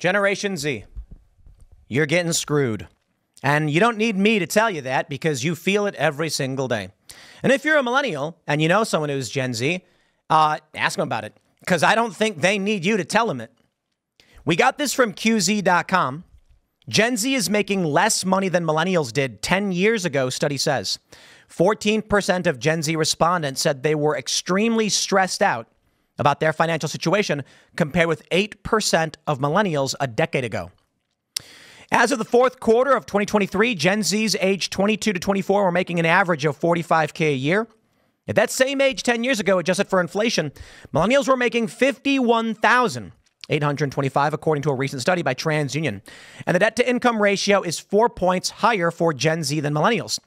Generation Z, you're getting screwed. And you don't need me to tell you that because you feel it every single day. And if you're a millennial and you know someone who's Gen Z, ask them about it because I don't think they need you to tell them it. We got this from QZ.com. Gen Z is making less money than millennials did 10 years ago, study says. 14% of Gen Z respondents said they were extremely stressed out about their financial situation compared with 8% of millennials a decade ago. As of the fourth quarter of 2023, Gen Zs aged 22 to 24 were making an average of $45K a year. At that same age 10 years ago, adjusted for inflation, millennials were making $51,825, according to a recent study by TransUnion. And the debt-to-income ratio is 4 points higher for Gen Z than millennials,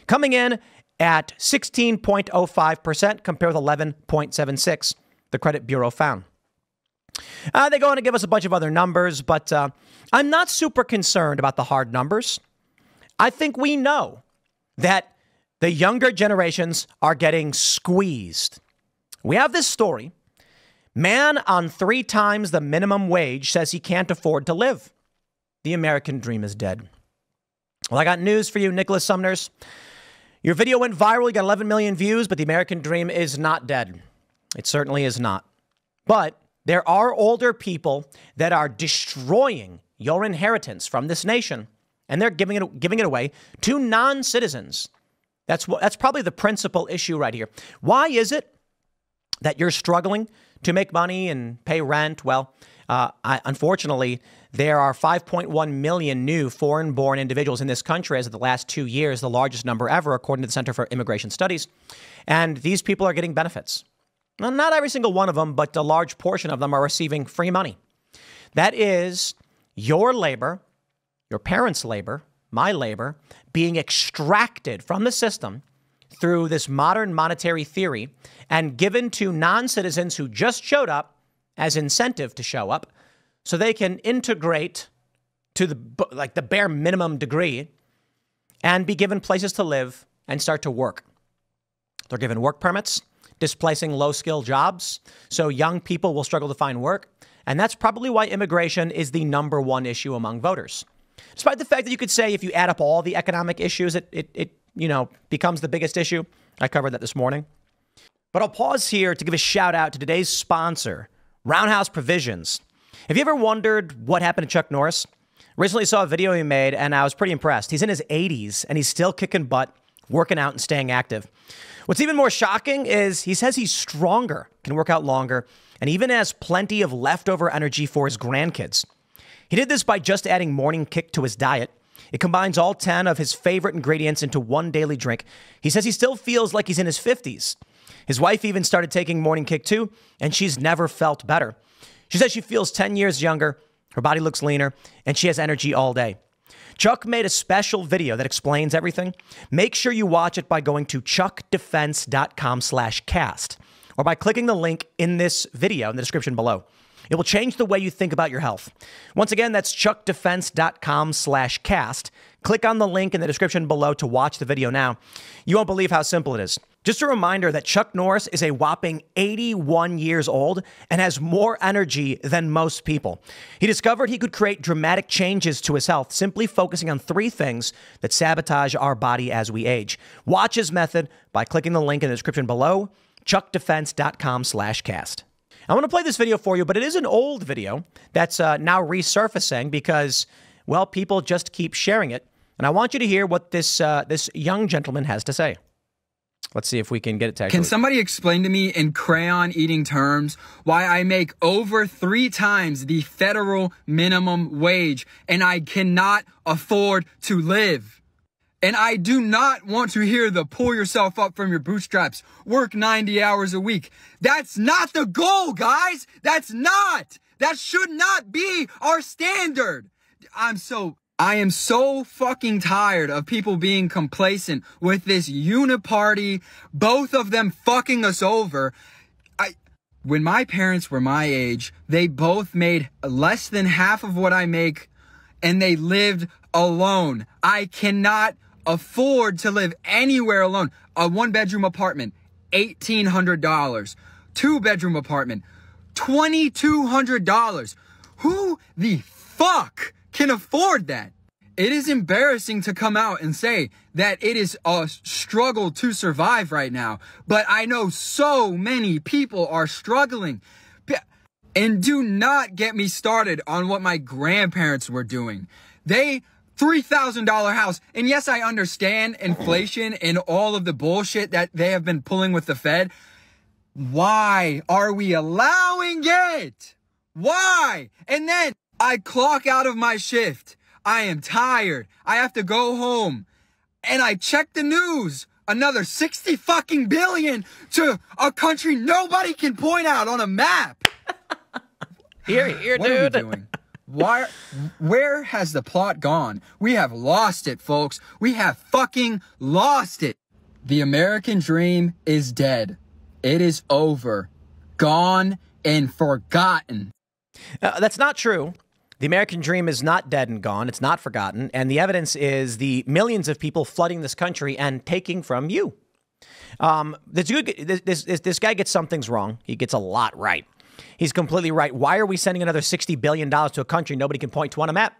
coming in at 16.05% compared with 11.76%, the credit bureau found. They go on to give us a bunch of other numbers, but I'm not super concerned about the hard numbers. I think we know that the younger generations are getting squeezed. We have this story. Man on 3 times the minimum wage says he can't afford to live. The American dream is dead. Well, I got news for you, Nicholas Sumners. Your video went viral. You got 11 million views, but the American dream is not dead. It certainly is not. But there are older people that are destroying your inheritance from this nation, and they're giving it away to non-citizens. That's probably the principal issue right here. Why is it that you're struggling to make money and pay rent? Well, unfortunately, there are 5.1 million new foreign-born individuals in this country as of the last 2 years, the largest number ever, according to the Center for Immigration Studies. And these people are getting benefits. Well, not every single one of them, but a large portion of them are receiving free money. That is your labor, your parents' labor, my labor, being extracted from the system through this modern monetary theory and given to non-citizens who just showed up as incentive to show up so they can integrate to the bare minimum degree and be given places to live and start to work. They're given work permits, displacing low-skill jobs, so young people will struggle to find work. And that's probably why immigration is the #1 issue among voters. Despite the fact that you could say if you add up all the economic issues, it becomes the biggest issue. I covered that this morning. But I'll pause here to give a shout out to today's sponsor, Roundhouse Provisions. Have you ever wondered what happened to Chuck Norris? Recently saw a video he made and I was pretty impressed. He's in his 80s and he's still kicking butt, working out and staying active. What's even more shocking is he says he's stronger, can work out longer, and even has plenty of leftover energy for his grandkids. He did this by just adding Morning Kick to his diet. It combines all 10 of his favorite ingredients into one daily drink. He says he still feels like he's in his 50s. His wife even started taking Morning Kick too, and she's never felt better. She says she feels 10 years younger, her body looks leaner, and she has energy all day. Chuck made a special video that explains everything. Make sure you watch it by going to chuckdefense.com/cast or by clicking the link in this video in the description below. It will change the way you think about your health. Once again, that's chuckdefense.com/cast. Click on the link in the description below to watch the video now. You won't believe how simple it is. Just a reminder that Chuck Norris is a whopping 81 years old and has more energy than most people. He discovered he could create dramatic changes to his health simply focusing on 3 things that sabotage our body as we age. Watch his method by clicking the link in the description below, chuckdefense.com/cast. I want to play this video for you, but it is an old video that's now resurfacing because, well, people just keep sharing it. And I want you to hear what this young gentleman has to say. Let's see if we can get it to actually. Can somebody explain to me in crayon-eating terms why I make over 3 times the federal minimum wage and I cannot afford to live? And I do not want to hear the pull yourself up from your bootstraps, work 90 hours a week. That's not the goal, guys. That should not be our standard. I am so fucking tired of people being complacent with this uniparty, both of them fucking us over. When my parents were my age, they both made less than half of what I make, and they lived alone. I cannot afford to live anywhere alone. A 1-bedroom apartment, $1,800. 2-bedroom apartment, $2,200. Who the fuck fuck can afford that? It is embarrassing to come out and say that it is a struggle to survive right now. But I know so many people are struggling. And do not get me started on what my grandparents were doing. They $3,000 house. And yes, I understand inflation and all of the bullshit that they have been pulling with the Fed. Why are we allowing it? Why? And then I clock out of my shift. I am tired. I have to go home. And I check the news. Another 60 fucking billion to a country nobody can point out on a map. Here, what dude. Are we doing? Where has the plot gone? We have lost it, folks. We have fucking lost it. The American dream is dead. It is over. Gone and forgotten. That's not true. The American dream is not dead and gone. It's not forgotten. And the evidence is the millions of people flooding this country and taking from you. This guy gets some things wrong. He gets a lot right. He's completely right. Why are we sending another $60 billion to a country nobody can point to on a map?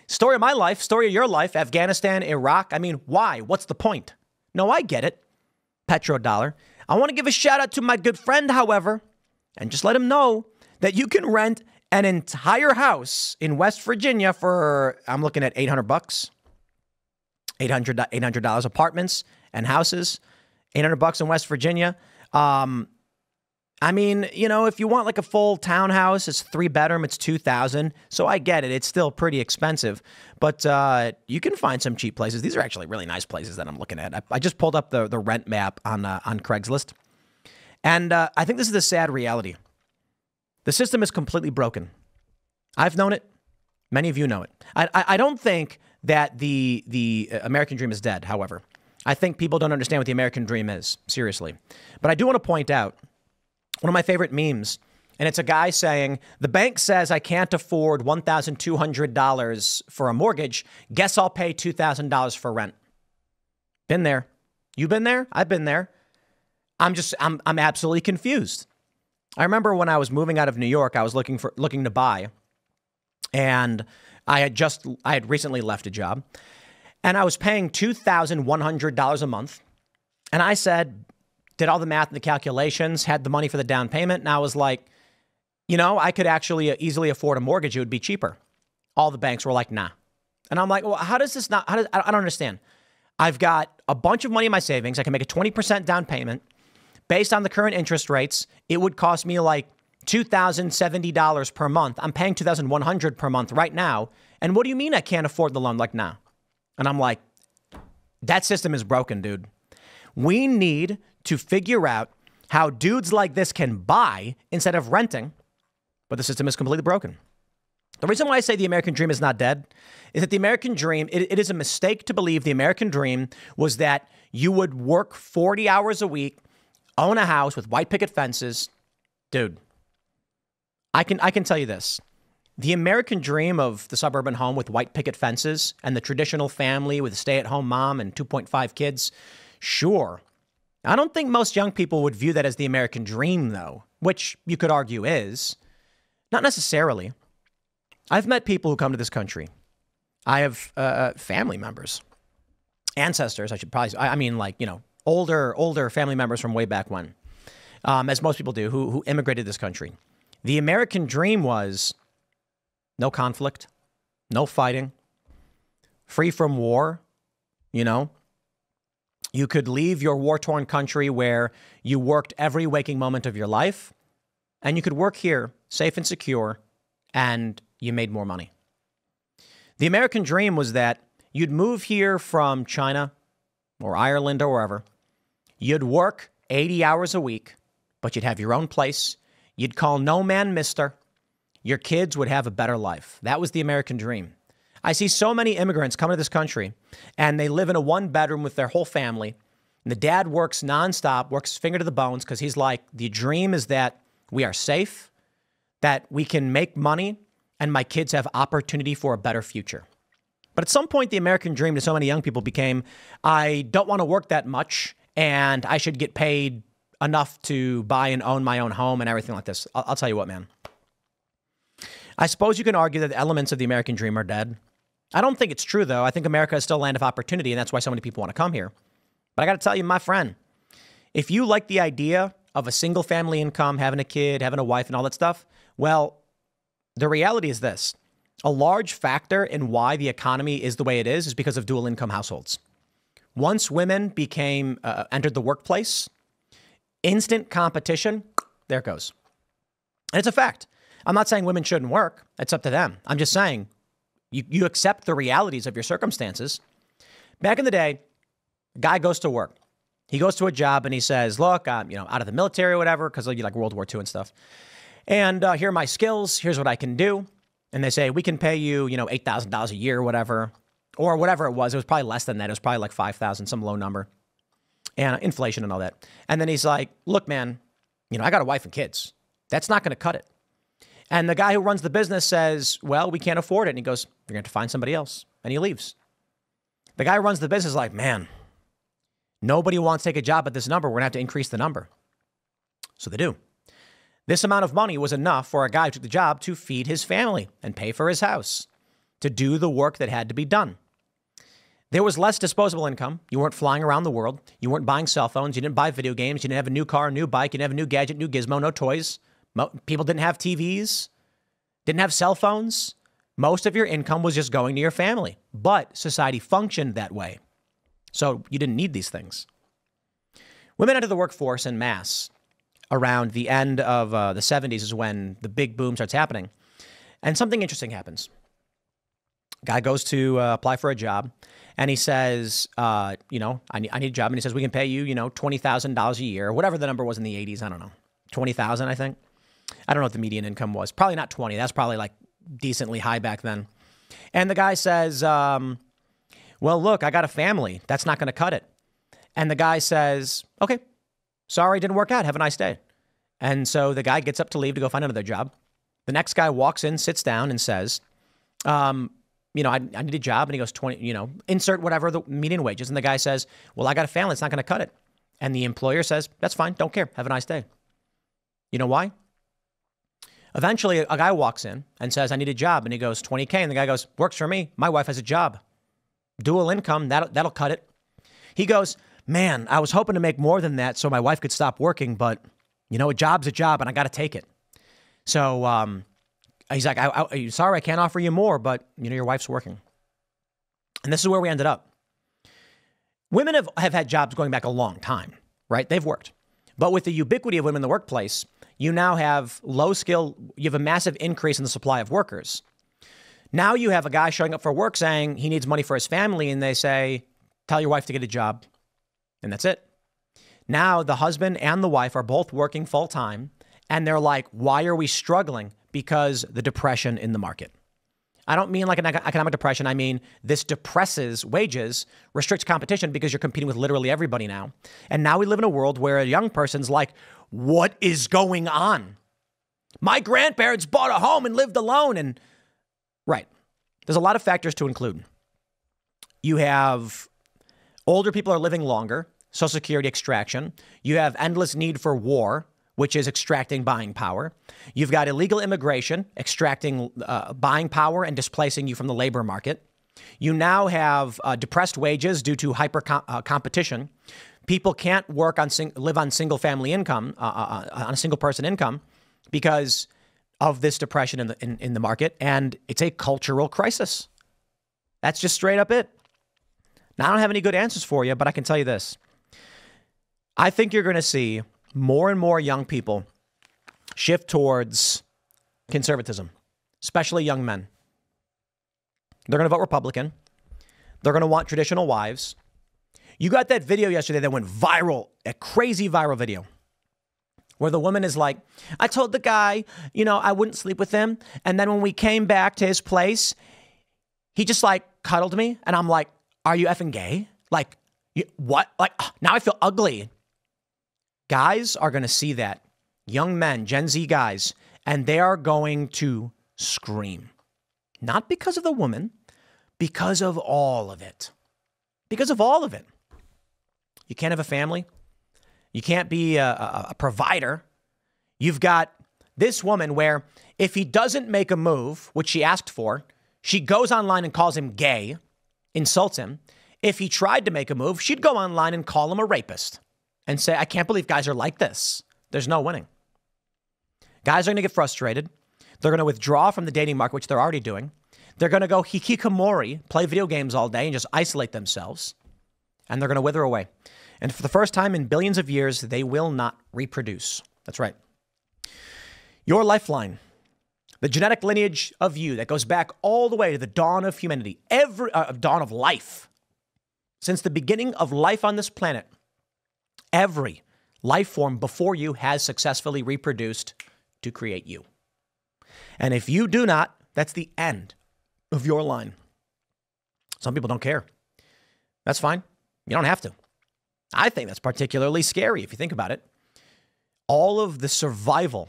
Story of my life, story of your life, Afghanistan, Iraq. I mean, why? What's the point? No, I get it. Petrodollar. I want to give a shout out to my good friend, however, and just let him know that you can rent an entire house in West Virginia for, I'm looking at $800, $800 apartments and houses, $800 in West Virginia. I mean, you know, if you want like a full townhouse, it's 3-bedroom, it's $2,000. So I get it. It's still pretty expensive, but you can find some cheap places. These are actually really nice places that I'm looking at. I just pulled up the rent map on Craigslist. And I think this is the sad reality. The system is completely broken. I've known it. Many of you know it. I don't think that the American dream is dead, however. I think people don't understand what the American dream is, seriously. But I do want to point out one of my favorite memes, and it's a guy saying, the bank says I can't afford $1,200 for a mortgage. Guess I'll pay $2,000 for rent. Been there. You've been there? I've been there. I'm absolutely confused. I remember when I was moving out of New York, I was looking to buy, and I had recently left a job, and I was paying $2,100 a month, and I said, did all the math and the calculations, had the money for the down payment, and I was like, you know, I could actually easily afford a mortgage. It would be cheaper. All the banks were like, nah. And I'm like, well, how does this not, I don't understand. I've got a bunch of money in my savings. I can make a 20% down payment. Based on the current interest rates, it would cost me like $2,070 per month. I'm paying $2,100 per month right now. And what do you mean I can't afford the loan like now? And I'm like, that system is broken, dude. We need to figure out how dudes like this can buy instead of renting, but the system is completely broken. The reason why I say the American dream is not dead is that the American dream, it is a mistake to believe the American dream was that you would work 40 hours a week, own a house with white picket fences. Dude, I can tell you this. The American dream of the suburban home with white picket fences and the traditional family with a stay-at-home mom and 2.5 kids, sure. I don't think most young people would view that as the American dream, though, which you could argue is. Not necessarily. I've met people who come to this country. I have family members, ancestors, I mean, like, you know, older family members from way back when, as most people do, who immigrated to this country. The American dream was no conflict, no fighting, free from war, you know. You could leave your war-torn country where you worked every waking moment of your life, and you could work here, safe and secure, and you made more money. The American dream was that you'd move here from China or Ireland or wherever. You'd work 80 hours a week, but you'd have your own place. You'd call no man mister. Your kids would have a better life. That was the American dream. I see so many immigrants come to this country, and they live in a one-bedroom with their whole family. And the dad works nonstop, works finger to the bones, because he's like, the dream is that we are safe, that we can make money, and my kids have opportunity for a better future. But at some point, the American dream to so many young people became, I don't want to work that much, and I should get paid enough to buy and own my own home and everything like this. I'll tell you what, man. I suppose you can argue that the elements of the American dream are dead. I don't think it's true, though. I think America is still a land of opportunity, and that's why so many people want to come here. But I got to tell you, my friend, if you like the idea of a single family income, having a kid, having a wife, and all that stuff, well, the reality is this. A large factor in why the economy is the way it is because of dual income households. Once women entered the workplace, instant competition, there it goes. And it's a fact. I'm not saying women shouldn't work. It's up to them. I'm just saying you accept the realities of your circumstances. Back in the day, a guy goes to work. He goes to a job and he says, look, I'm out of the military or whatever, because you like World War II and stuff. And here are my skills. Here's what I can do. And they say, we can pay you, $8,000 a year or whatever it was. It was probably less than that. It was probably like 5,000, some low number, and inflation and all that. And then he's like, look, man, I got a wife and kids. That's not going to cut it. And the guy who runs the business says, well, we can't afford it. And he goes, you're going to have to find somebody else. And he leaves. The guy who runs the business is like, man, nobody wants to take a job at this number. We're going to have to increase the number. So they do. This amount of money was enough for a guy who took the job to feed his family and pay for his house, to do the work that had to be done. There was less disposable income. You weren't flying around the world. You weren't buying cell phones. You didn't buy video games. You didn't have a new car, a new bike. You didn't have a new gadget, new gizmo, no toys. People didn't have TVs, didn't have cell phones. Most of your income was just going to your family. But society functioned that way. So you didn't need these things. Women entered the workforce en masse around the end of the 70s is when the big boom starts happening. And something interesting happens. Guy goes to apply for a job, and he says, I need a job. And he says, we can pay you, $20,000 a year, whatever the number was in the 80s. I don't know, 20,000, I think. I don't know what the median income was. Probably not 20. That's probably like decently high back then. And the guy says, well, look, I got a family. That's not going to cut it. And the guy says, okay, sorry, didn't work out. Have a nice day. And so the guy gets up to leave to go find another job. The next guy walks in, sits down and says, I need a job. And he goes, 20, insert whatever the median wages. And the guy says, well, I got a family. It's not going to cut it. And the employer says, that's fine. Don't care. Have a nice day. You know why? Eventually, a guy walks in and says, I need a job. And he goes, 20K. And the guy goes, works for me. My wife has a job. Dual income. That'll cut it. He goes, man, I was hoping to make more than that so my wife could stop working. But, a job's a job and I got to take it. So he's like, sorry, I can't offer you more, but, your wife's working. And this is where we ended up. Women have had jobs going back a long time, right? They've worked. But with the ubiquity of women in the workplace, you now have you have a massive increase in the supply of workers. Now you have a guy showing up for work saying he needs money for his family, and they say, tell your wife to get a job. And that's it. Now the husband and the wife are both working full time, and they're like, why are we struggling? Because the depression in the market. I don't mean like an economic depression. I mean, this depresses wages, restricts competition because you're competing with literally everybody now. And now we live in a world where a young person's like, what is going on? My grandparents bought a home and lived alone. And right. There's a lot of factors to include. You have older people are living longer, Social Security extraction. You have endless need for war, which is extracting buying power. You've got illegal immigration, extracting buying power and displacing you from the labor market. You now have depressed wages due to hyper competition. People can't live on single family income, on a single person income because of this depression in the market. And it's a cultural crisis. That's just straight up it. Now, I don't have any good answers for you, but I can tell you this. I think you're going to see more and more young people shift towards conservatism, especially young men. They're going to vote Republican. They're going to want traditional wives. You got that video yesterday that went viral, a crazy viral video, where the woman is like, I told the guy, I wouldn't sleep with him. And then when we came back to his place, he just like cuddled me. And I'm like, are you effing gay? Like, what? Like, now I feel ugly. Guys are going to see that. Young men, Gen Z guys, and they are going to scream. Not because of the woman, because of all of it. Because of all of it. You can't have a family. You can't be a provider. You've got this woman where If he doesn't make a move, which she asked for, she goes online and calls him gay, insults him. If he tried to make a move, she'd go online and call him a rapist and say, I can't believe guys are like this. There's no winning. Guys are going to get frustrated. They're going to withdraw from the dating market, which they're already doing. They're going to go hikikomori, play video games all day and just isolate themselves. And they're going to wither away. And for the first time in billions of years, they will not reproduce. That's right. Your lifeline, the genetic lineage of you that goes back all the way to the dawn of humanity, dawn of life. Since the beginning of life on this planet, every life form before you has successfully reproduced to create you. And if you do not, that's the end of your line. Some people don't care. That's fine. You don't have to. I think that's particularly scary if you think about it. All of the survival,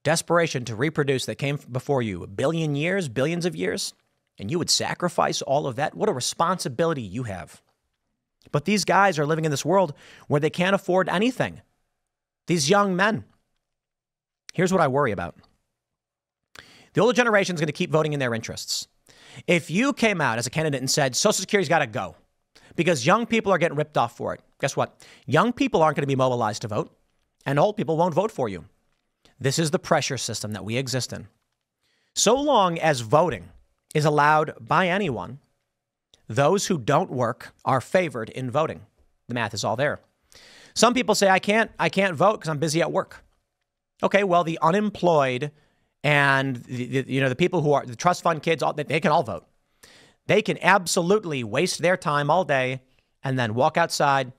desperation to reproduce that came before you, a billion years, billions of years, and you would sacrifice all of that. What a responsibility you have. But these guys are living in this world where they can't afford anything. These young men. Here's what I worry about. The older generation is going to keep voting in their interests. If you came out as a candidate and said, Social Security's got to go because young people are getting ripped off for it, guess what? Young people aren't going to be mobilized to vote, and old people won't vote for you. This is the pressure system that we exist in. So long as voting is allowed by anyone, those who don't work are favored in voting. The math is all there. Some people say, I can't vote because I'm busy at work. Okay, well, the unemployed and the people who are the trust fund kids, they can all vote. They can absolutely waste their time all day and then walk outside,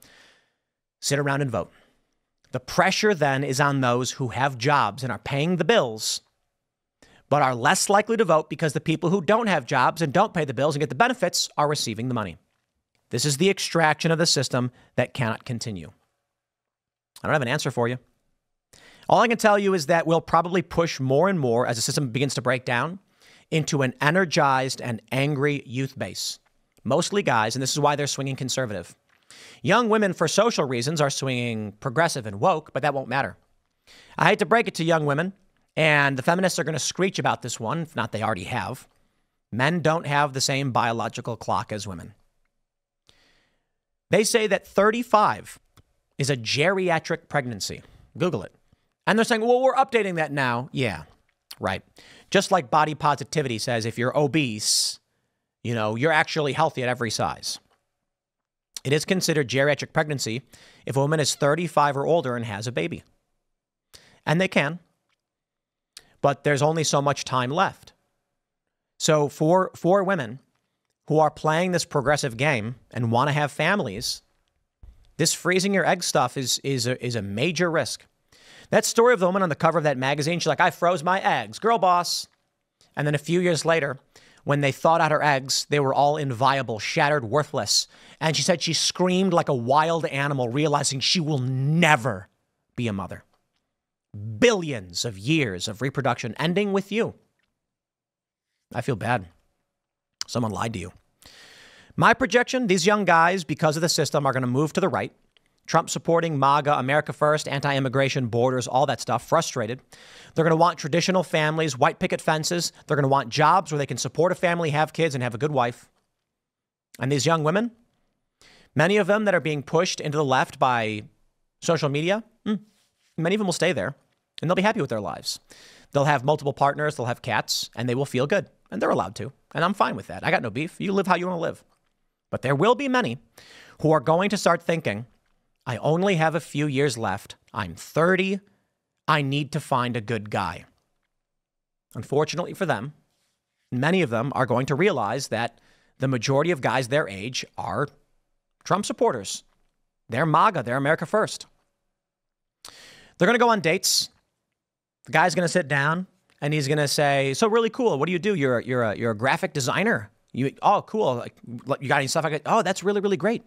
sit around and vote. The pressure then is on those who have jobs and are paying the bills, but are less likely to vote because the people who don't have jobs and don't pay the bills and get the benefits are receiving the money. This is the extraction of the system that cannot continue. I don't have an answer for you. All I can tell you is that we'll probably push more and more as the system begins to break down into an energized and angry youth base, mostly guys, and this is why they're swinging conservative. Young women, for social reasons, are swinging progressive and woke, but that won't matter. I hate to break it to young women, and the feminists are going to screech about this one, if not they already have. Men don't have the same biological clock as women. They say that 35 is a geriatric pregnancy. Google it. And they're saying, well, we're updating that now. Yeah, right. Just like body positivity says, if you're obese, you're actually healthy at every size. It is considered geriatric pregnancy if a woman is 35 or older and has a baby. And they can. But there's only so much time left. So for women who are playing this progressive game and want to have families, this freezing your egg stuff is a major risk. That story of the woman on the cover of that magazine, she's like, I froze my eggs, girl boss. And then a few years later, when they thawed out her eggs, they were all inviable, shattered, worthless. And she said she screamed like a wild animal, realizing she will never be a mother. Billions of years of reproduction ending with you. I feel bad. Someone lied to you. My projection, these young guys, because of the system, are going to move to the right. Trump supporting MAGA, America First, anti-immigration, borders, all that stuff, frustrated. They're going to want traditional families, white picket fences. They're going to want jobs where they can support a family, have kids, and have a good wife. And these young women, many of them that are being pushed into the left by social media, many of them will stay there, and they'll be happy with their lives. They'll have multiple partners, they'll have cats, and they will feel good. And they're allowed to. And I'm fine with that. I got no beef. You live how you want to live. But there will be many who are going to start thinking, I only have a few years left. I'm 30. I need to find a good guy. Unfortunately for them, many of them are going to realize that the majority of guys their age are Trump supporters. They're MAGA. They're America First. They're going to go on dates. The guy's going to sit down and he's going to say, so really cool. What do you do? You're a graphic designer. Oh, cool. Like, you got any stuff? Oh, that's really, really great.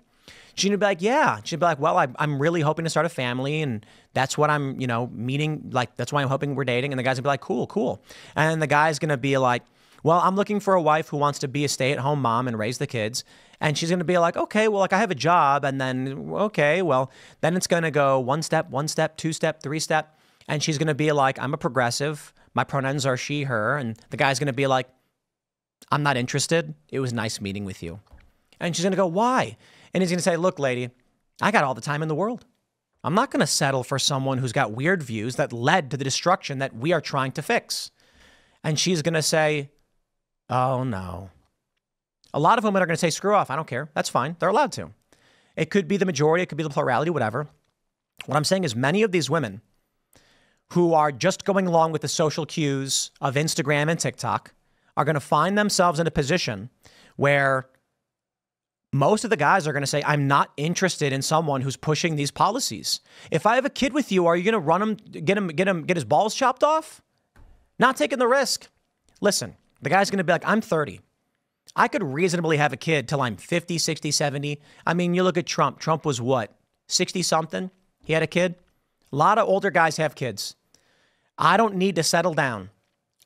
She'd be like, yeah. She'd be like, well, I'm really hoping to start a family, and that's what I'm, meeting. Like, that's why I'm hoping we're dating. And the guy's gonna be like, cool. And then the guy's gonna be like, well, I'm looking for a wife who wants to be a stay-at-home mom and raise the kids. And she's gonna be like, okay, well, like I have a job. And then, okay, well, then it's gonna go one step, two step, three step. And she's gonna be like, I'm a progressive. My pronouns are she, her. And the guy's going to be like, I'm not interested. It was nice meeting with you. And she's going to go, why? And he's going to say, look, lady, I got all the time in the world. I'm not going to settle for someone who's got weird views that led to the destruction that we are trying to fix. And she's going to say, oh, no. A lot of women are going to say, screw off. I don't care. That's fine. They're allowed to. It could be the majority. It could be the plurality, whatever. What I'm saying is many of these women who are just going along with the social cues of Instagram and TikTok are going to find themselves in a position where most of the guys are going to say, I'm not interested in someone who's pushing these policies. If I have a kid with you, are you going to run him, get his balls chopped off? Not taking the risk. Listen, the guy's going to be like, I'm 30. I could reasonably have a kid till I'm 50, 60, 70. I mean, you look at Trump. Trump was what, 60 something? He had a kid. A lot of older guys have kids. I don't need to settle down.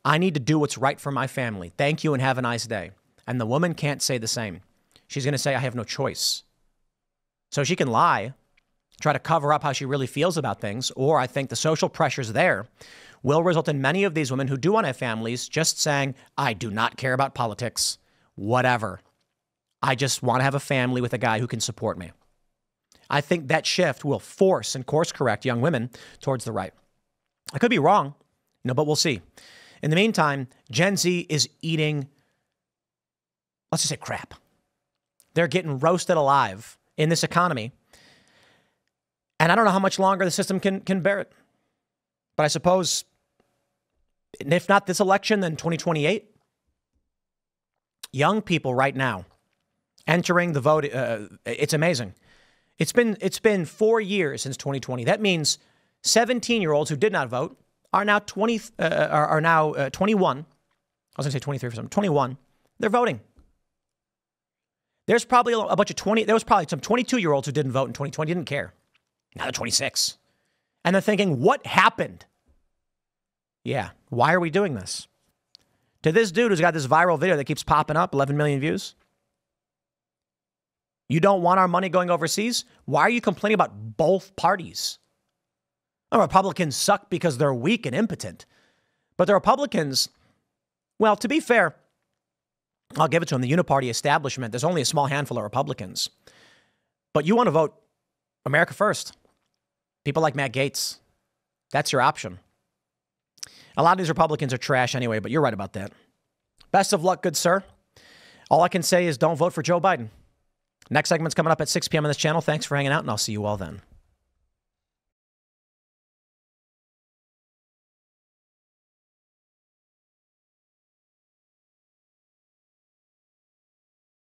I need to do what's right for my family. Thank you and have a nice day. And the woman can't say the same. She's going to say, I have no choice. So she can lie, try to cover up how she really feels about things, or I think the social pressures there will result in many of these women who do want to have families just saying, I do not care about politics, whatever. I just want to have a family with a guy who can support me. I think that shift will force and course correct young women towards the right. I could be wrong, but we'll see. In the meantime, Gen Z is eating, let's just say crap. They're getting roasted alive in this economy. And I don't know how much longer the system can bear it. But I suppose, if not this election, then 2028. Young people right now entering the vote, it's amazing. It's been 4 years since 2020. That means 17-year-olds who did not vote are now 21. I was going to say 23 for some. 21. They're voting. There's probably a bunch of there was probably some 22-year-olds who didn't vote in 2020, didn't care. Now they're 26. And they're thinking, what happened? Yeah, why are we doing this? To this dude who's got this viral video that keeps popping up, 11 million views. You don't want our money going overseas? Why are you complaining about both parties? The Republicans suck because they're weak and impotent. But the Republicans, well, to be fair, I'll give it to them. The uniparty establishment, there's only a small handful of Republicans. But you want to vote America first. People like Matt Gaetz. That's your option. A lot of these Republicans are trash anyway, but you're right about that. Best of luck, good sir. All I can say is don't vote for Joe Biden. Next segment's coming up at 6 p.m. on this channel. Thanks for hanging out, and I'll see you all then.